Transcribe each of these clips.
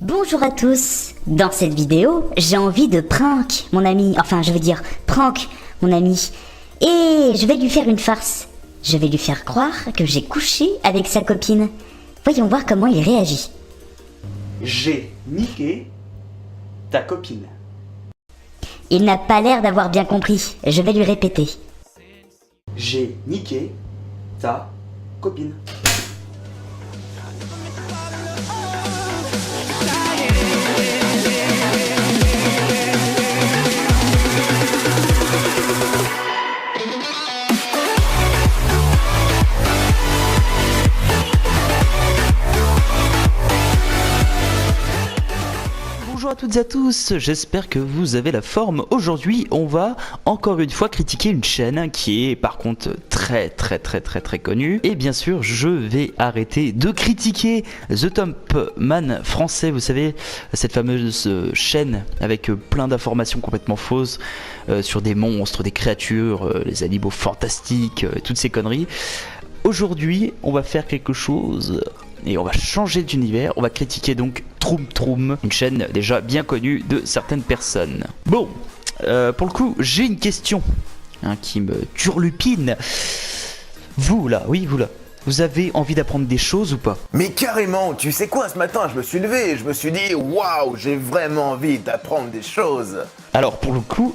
Bonjour à tous. Dans cette vidéo, j'ai envie de prank mon ami. Enfin, je veux dire, prank mon ami. Et je vais lui faire une farce. Je vais lui faire croire que j'ai couché avec sa copine. Voyons voir comment il réagit. J'ai niqué ta copine. Il n'a pas l'air d'avoir bien compris. Je vais lui répéter. J'ai niqué ta copine. Bonjour à toutes et à tous, j'espère que vous avez la forme. Aujourd'hui, on va encore une fois critiquer une chaîne qui est par contre très connue. Et bien sûr, je vais arrêter de critiquer The Top Man français, vous savez, cette fameuse chaîne avec plein d'informations complètement fausses sur des monstres, des créatures, les animaux fantastiques, toutes ces conneries. Aujourd'hui, on va faire quelque chose et on va changer d'univers. On va critiquer donc Troom Troom, une chaîne déjà bien connue de certaines personnes. Bon, pour le coup, j'ai une question qui me turlupine. Vous là, oui, vous là, vous avez envie d'apprendre des choses ou pas? Mais carrément, tu sais quoi, ce matin je me suis levé et je me suis dit waouh, j'ai vraiment envie d'apprendre des choses. Alors pour le coup,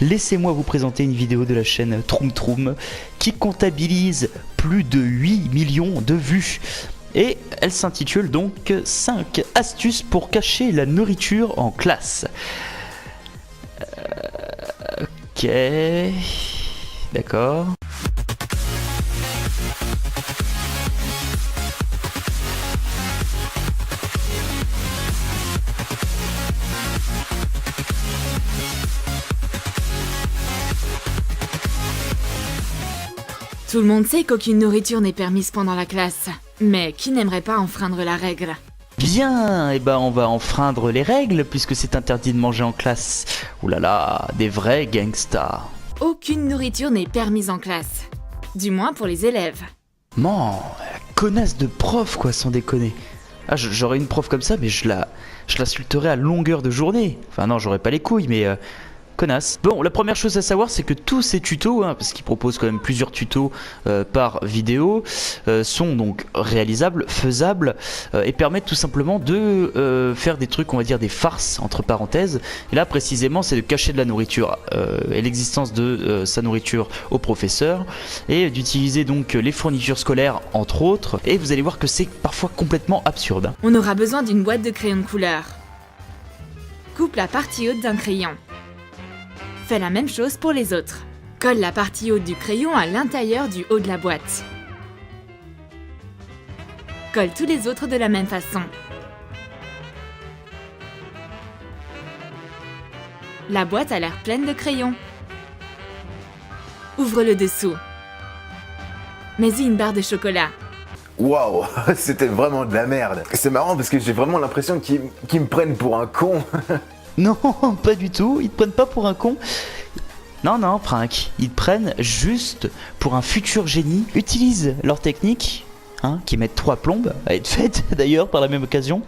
laissez-moi vous présenter une vidéo de la chaîne Troom Troom qui comptabilise plus de 8 millions de vues. Et elle s'intitule donc 5 astuces pour cacher la nourriture en classe. Ok, d'accord. Tout le monde sait qu'aucune nourriture n'est permise pendant la classe. Mais qui n'aimerait pas enfreindre la règle? Bien, et ben on va enfreindre les règles puisque c'est interdit de manger en classe. Ouh là là, des vrais gangsters. Aucune nourriture n'est permise en classe. Du moins pour les élèves. Man, la connasse de prof quoi, sans déconner. Ah, j'aurais une prof comme ça, mais je l'insulterais à longueur de journée. Enfin non, j'aurais pas les couilles, mais connasse. Bon, la première chose à savoir, c'est que tous ces tutos, parce qu'ils proposent quand même plusieurs tutos par vidéo, sont donc réalisables, faisables, et permettent tout simplement de faire des trucs, on va dire des farces, entre parenthèses. Et là, précisément, c'est de cacher de la nourriture et l'existence de sa nourriture au professeur, et d'utiliser donc les fournitures scolaires, entre autres. Et vous allez voir que c'est parfois complètement absurde. On aura besoin d'une boîte de crayons de couleur. Coupe la partie haute d'un crayon. Fais la même chose pour les autres. Colle la partie haute du crayon à l'intérieur du haut de la boîte. Colle tous les autres de la même façon. La boîte a l'air pleine de crayons. Ouvre le dessous. Mets-y une barre de chocolat. Waouh, c'était vraiment de la merde. C'est marrant parce que j'ai vraiment l'impression qu'ils me prennent pour un con. Non, pas du tout, ils te prennent pas pour un con. Non, Prank, ils te prennent juste pour un futur génie. Utilise leur technique, qui mettent 3 plombes à être faites d'ailleurs par la même occasion,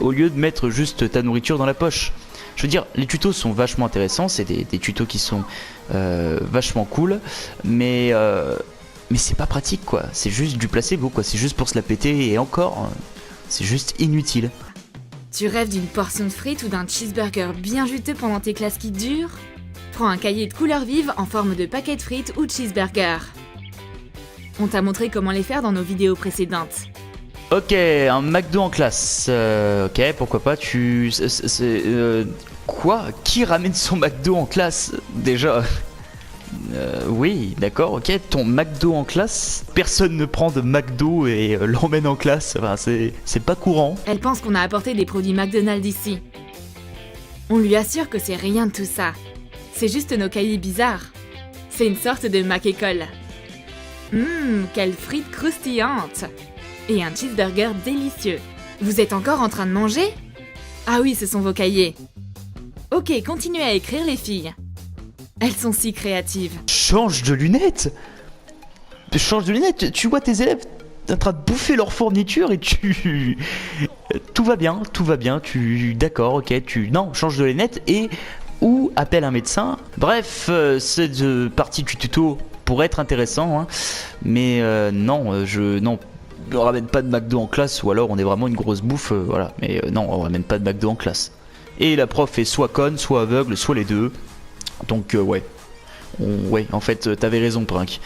au lieu de mettre juste ta nourriture dans la poche. Je veux dire, les tutos sont vachement intéressants, c'est des tutos qui sont vachement cool, mais c'est pas pratique quoi, c'est juste du placebo quoi, c'est juste pour se la péter et encore, c'est juste inutile. Tu rêves d'une portion de frites ou d'un cheeseburger bien juteux pendant tes classes qui durent? Prends un cahier de couleurs vives en forme de paquet de frites ou de cheeseburger. On t'a montré comment les faire dans nos vidéos précédentes. Ok, un McDo en classe. Ok, pourquoi pas, quoi? Qui ramène son McDo en classe? Déjà... oui, d'accord, ok, ton McDo en classe, personne ne prend de McDo et l'emmène en classe, enfin, c'est pas courant. Elle pense qu'on a apporté des produits McDonald's ici. On lui assure que c'est rien de tout ça. C'est juste nos cahiers bizarres. C'est une sorte de Mac-école. Quelle frite croustillante! Et un cheeseburger délicieux. Vous êtes encore en train de manger? Ah oui, ce sont vos cahiers. Ok, continuez à écrire les filles. Elles sont si créatives. Change de lunettes! Tu vois tes élèves en train de bouffer leur fourniture et tout va bien, d'accord, ok, non, change de lunettes et ou appelle un médecin. Bref, cette partie du tuto pourrait être intéressant, hein, mais non, non, on ramène pas de McDo en classe, ou alors on est vraiment une grosse bouffe, voilà, mais non, on ramène pas de McDo en classe. Et la prof est soit conne, soit aveugle, soit les deux, donc ouais, ouais, en fait, t'avais raison, Prink,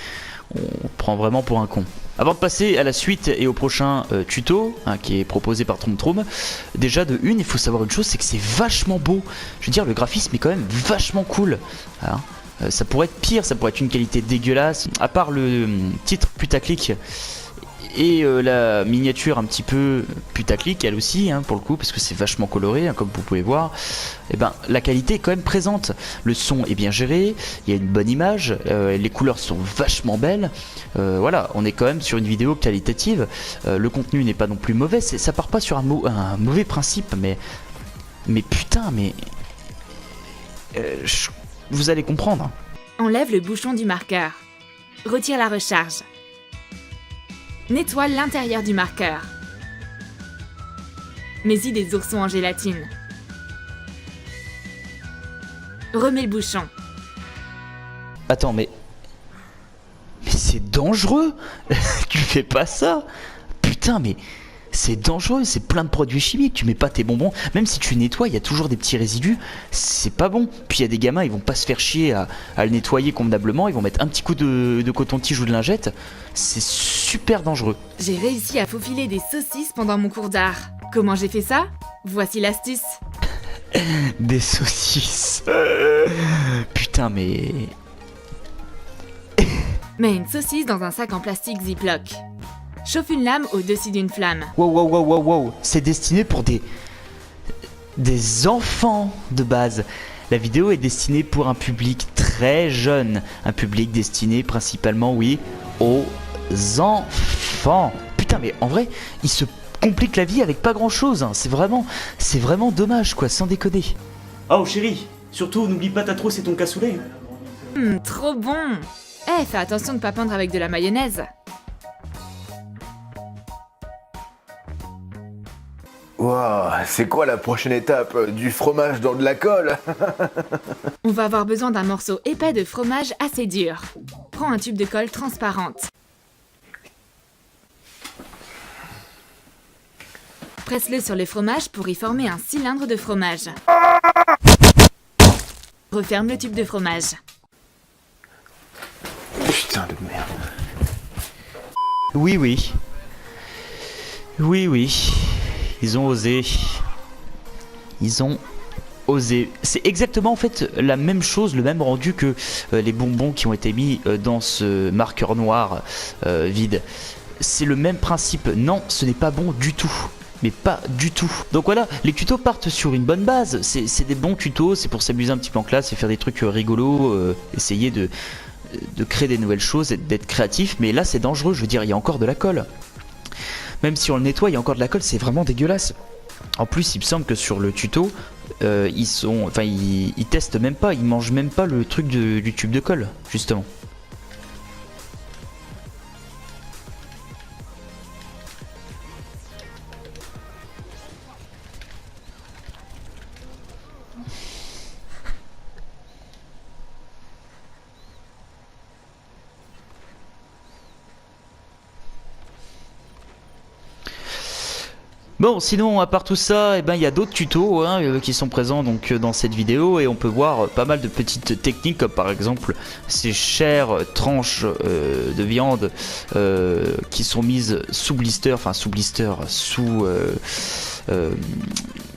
on prend vraiment pour un con. Avant de passer à la suite et au prochain tuto, hein, qui est proposé par TromTrom, déjà de une, il faut savoir une chose, c'est que c'est vachement beau. Je veux dire, le graphisme est quand même vachement cool. Hein. Ça pourrait être pire, ça pourrait être une qualité dégueulasse. À part le titre putaclic et la miniature un petit peu putaclic, elle aussi, hein, pour le coup, parce que c'est vachement coloré, hein, comme vous pouvez voir. Et ben, la qualité est quand même présente. Le son est bien géré, il y a une bonne image, les couleurs sont vachement belles. Voilà, on est quand même sur une vidéo qualitative. Le contenu n'est pas non plus mauvais, ça part pas sur un mauvais principe, mais putain, mais vous allez comprendre. Enlève le bouchon du marqueur. Retire la recharge. Nettoie l'intérieur du marqueur. Mets-y des oursons en gélatine. Remets le bouchon. Attends, mais c'est dangereux. Tu fais pas ça. Putain, mais c'est dangereux, c'est plein de produits chimiques. Tu mets pas tes bonbons, même si tu nettoies, il y a toujours des petits résidus. C'est pas bon. Puis il y a des gamins, ils vont pas se faire chier à le nettoyer convenablement. Ils vont mettre un petit coup de coton-tige ou de lingette. C'est super dangereux. J'ai réussi à faufiler des saucisses pendant mon cours d'art. Comment j'ai fait ça? Voici l'astuce. Des saucisses. Putain, mais... Mets une saucisse dans un sac en plastique Ziploc. Chauffe une lame au-dessus d'une flamme. Wow. C'est destiné pour des enfants de base. La vidéo est destinée pour un public très jeune. Un public destiné principalement, oui, aux enfants. Putain, mais en vrai, il se complique la vie avec pas grand-chose. Hein. C'est vraiment dommage, quoi, sans déconner. Oh chérie, surtout n'oublie pas ta trousse et ton cassoulet. Trop bon. Fais attention de pas peindre avec de la mayonnaise. Wow, c'est quoi la prochaine étape? Du fromage dans de la colle? On va avoir besoin d'un morceau épais de fromage assez dur. Prends un tube de colle transparente. Presse-le sur le fromage pour y former un cylindre de fromage. Referme le tube de fromage. Putain de merde. Oui. Ils ont osé. C'est exactement en fait la même chose, le même rendu que les bonbons qui ont été mis dans ce marqueur noir vide. C'est le même principe. Non, ce n'est pas bon du tout. Mais pas du tout. Donc voilà, les tutos partent sur une bonne base. C'est des bons tutos, c'est pour s'amuser un petit peu en classe et faire des trucs rigolos, essayer de créer des nouvelles choses et d'être créatif. Mais là c'est dangereux, je veux dire, il y a encore de la colle. Même si on le nettoie, il y a encore de la colle, c'est vraiment dégueulasse. En plus, il me semble que sur le tuto, ils testent même pas, ils mangent même pas le truc du tube de colle, justement. Bon, sinon à part tout ça, il y a d'autres tutos qui sont présents donc dans cette vidéo et on peut voir pas mal de petites techniques comme par exemple ces chères tranches de viande qui sont mises sous blister, sous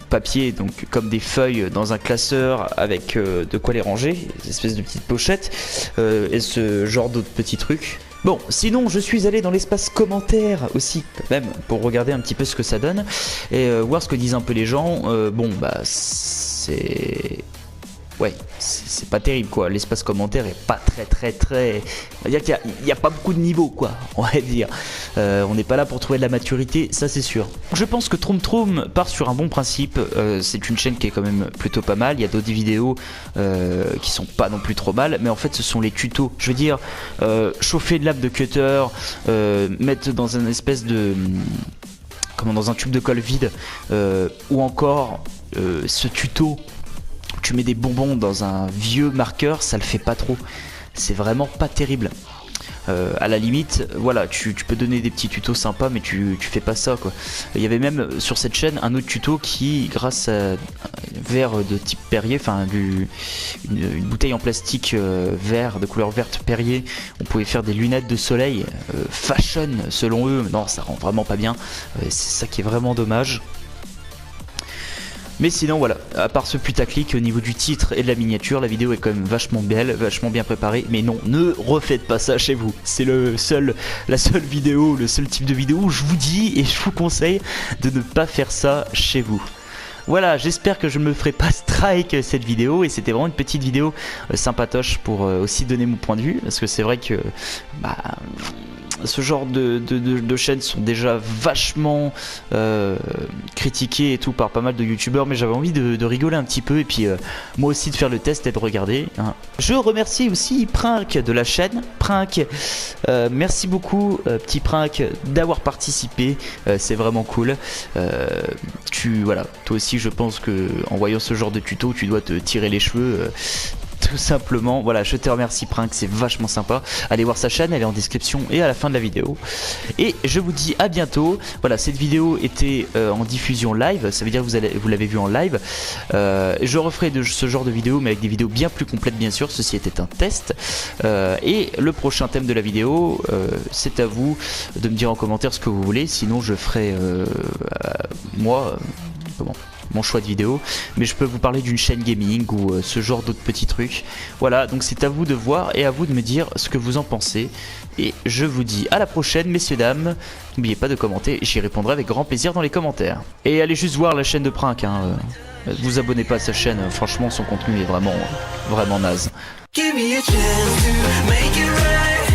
papier, donc comme des feuilles dans un classeur avec de quoi les ranger, des espèces de petites pochettes et ce genre d'autres petits trucs. Bon, sinon je suis allé dans l'espace commentaire aussi, quand même, pour regarder un petit peu ce que ça donne et voir ce que disent un peu les gens. C'est... Ouais, c'est pas terrible quoi, l'espace commentaire est pas très... On va dire qu'il y a pas beaucoup de niveaux quoi, on va dire. On n'est pas là pour trouver de la maturité, ça c'est sûr. Je pense que TromTrom part sur un bon principe, c'est une chaîne qui est quand même plutôt pas mal, il y a d'autres vidéos qui sont pas non plus trop mal, mais en fait ce sont les tutos. Je veux dire, chauffer de lame de cutter, mettre dans une espèce de... comment, dans un tube de colle vide, ou encore ce tuto, tu mets des bonbons dans un vieux marqueur, ça le fait pas trop. C'est vraiment pas terrible. À la limite, voilà, tu peux donner des petits tutos sympas, mais tu fais pas ça, quoi. Il y avait même sur cette chaîne un autre tuto qui, grâce à un verre de type Perrier, enfin une bouteille en plastique vert, de couleur verte Perrier, on pouvait faire des lunettes de soleil fashion selon eux. Non, ça rend vraiment pas bien. C'est ça qui est vraiment dommage. Mais sinon voilà, à part ce putaclic au niveau du titre et de la miniature, la vidéo est quand même vachement belle, vachement bien préparée. Mais non, ne refaites pas ça chez vous. C'est la seule vidéo, le seul type de vidéo où je vous dis et je vous conseille de ne pas faire ça chez vous. Voilà, j'espère que je ne me ferai pas strike cette vidéo, et c'était vraiment une petite vidéo sympatoche pour aussi donner mon point de vue, parce que c'est vrai que ce genre de chaînes sont déjà vachement critiquées et tout par pas mal de youtubeurs, mais j'avais envie de rigoler un petit peu, et puis moi aussi de faire le test et de regarder, hein. Je remercie aussi Prink de la chaîne Prink, merci beaucoup petit Prink d'avoir participé, c'est vraiment cool. Voilà, toi aussi je pense que en voyant ce genre de tuto tu dois te tirer les cheveux, tout simplement. Voilà, je te remercie Prink, c'est vachement sympa. Allez voir sa chaîne, elle est en description et à la fin de la vidéo. Et je vous dis à bientôt. Voilà, cette vidéo était en diffusion live, ça veut dire que vous l'avez vu en live. Je referai ce genre de vidéo, mais avec des vidéos bien plus complètes bien sûr. Ceci était un test. Et le prochain thème de la vidéo, c'est à vous de me dire en commentaire ce que vous voulez. Sinon je ferai mon choix de vidéo, mais je peux vous parler d'une chaîne gaming ou ce genre d'autres petits trucs. Voilà, donc c'est à vous de voir et à vous de me dire ce que vous en pensez. Et je vous dis à la prochaine, messieurs, dames. N'oubliez pas de commenter, j'y répondrai avec grand plaisir dans les commentaires. Et allez juste voir la chaîne de Prink, hein. Vous abonnez pas à sa chaîne, franchement son contenu est vraiment naze. Give me a chance to make it right.